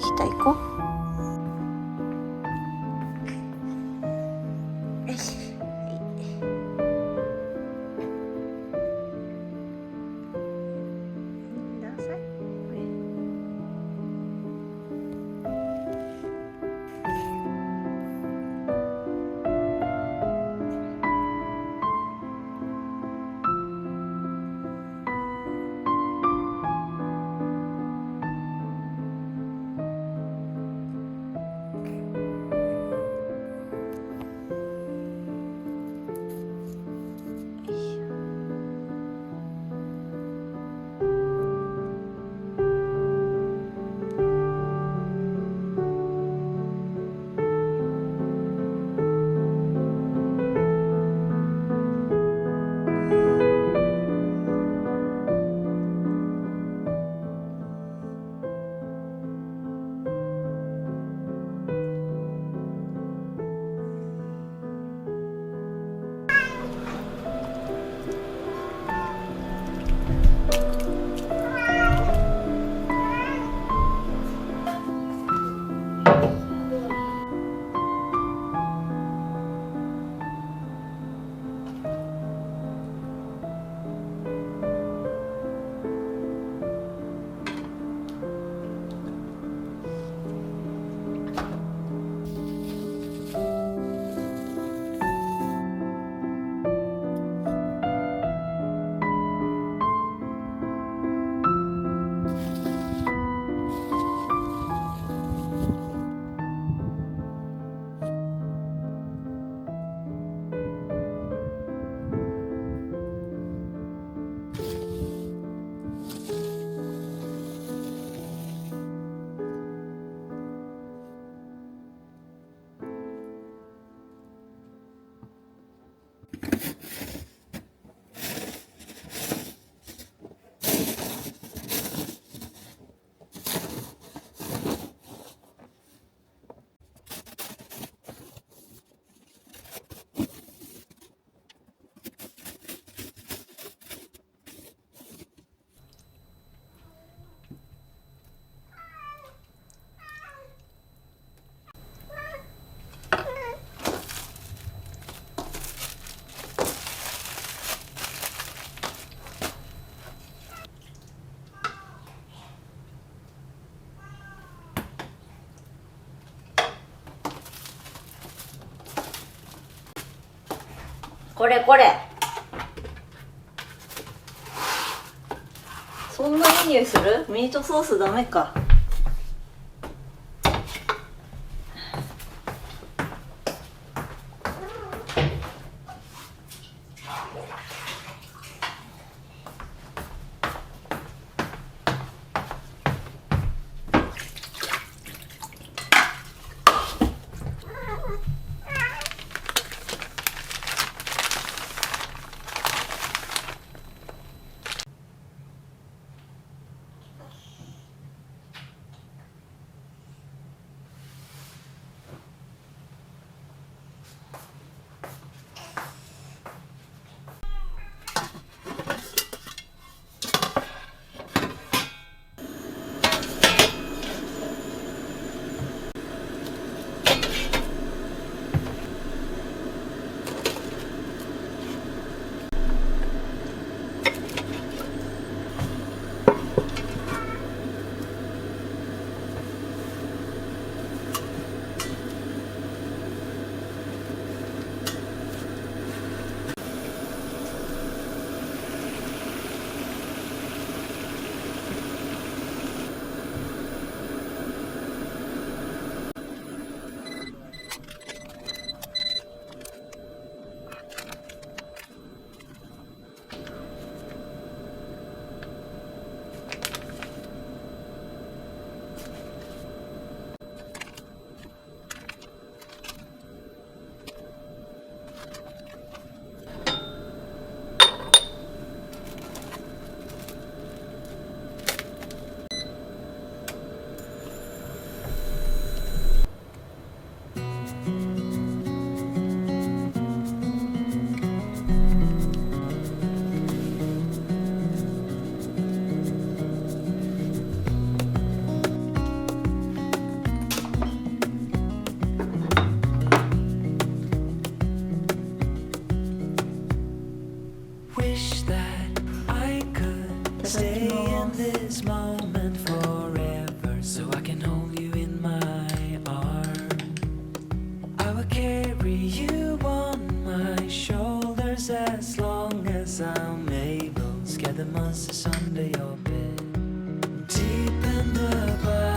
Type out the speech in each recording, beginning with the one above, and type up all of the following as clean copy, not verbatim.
下行こう。よし。何歳？これこれ。そんないい匂いする？ミートソースダメか。some Mabel, scare the monsters under your bed. Deep and abiding,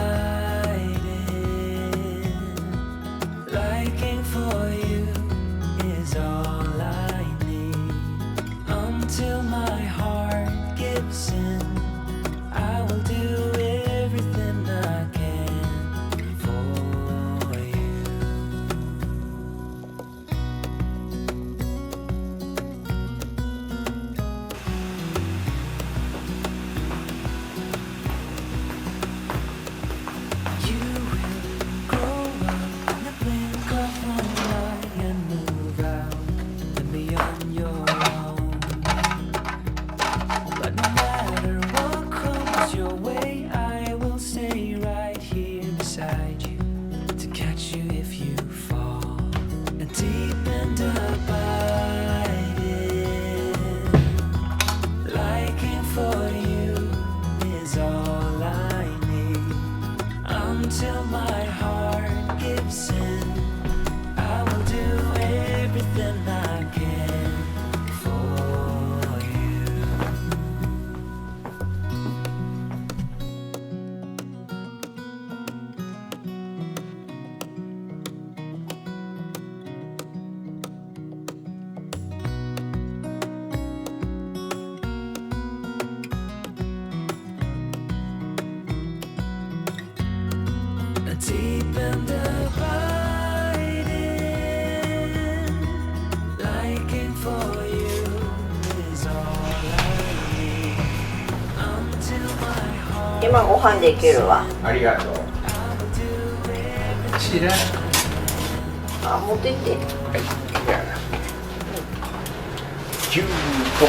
liking for you is all I need. Until my heart gives in, I will do everything I can for you. You will grow up in the blink of an eye and move out and beyond your own. But no matter what comes your way, I will stay right here beside you to catch you if you fall. And deep and abiding, liking for you is all I need. Until my heart gives in, I will do everything I can for you. Deep and abiding, liking for you is all I need. Until my heart 今ご飯できるわ。ありがとう。 I will do everything. こちら。あ、持って行って。はい。じゃあ9個。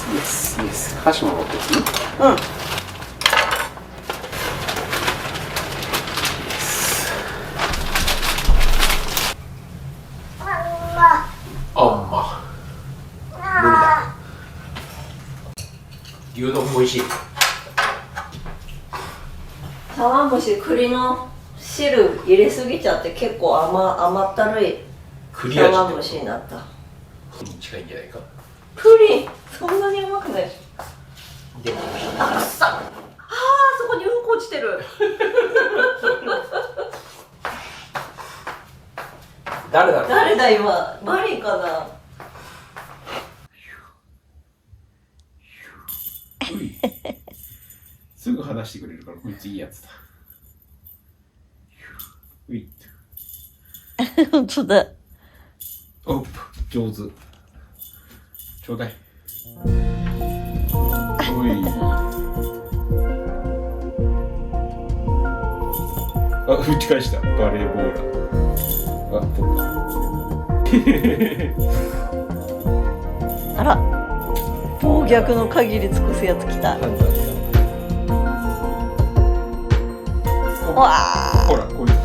イエスイエス。箸も持ってきて。うん。あんま。無理だ。牛丼美味しい。茶碗蒸し栗の汁入れすぎちゃって結構甘ったるいクリア茶碗蒸しになった。に近いんじゃないか。プリンそんなに甘くないでしょ。でもあ、くっさ。あー、そこにうんこ落ちてる。誰だろう。誰だ今、マリーかな。ういすぐ話してくれるからこいついいやつだ。うい本当だ。おっ上手。ちょうだい。おい。あ、打ち返した。バレーボーラー。あ、取った。あら、暴虐の限り尽くすやつ来た。わあ。ほら、こいつ。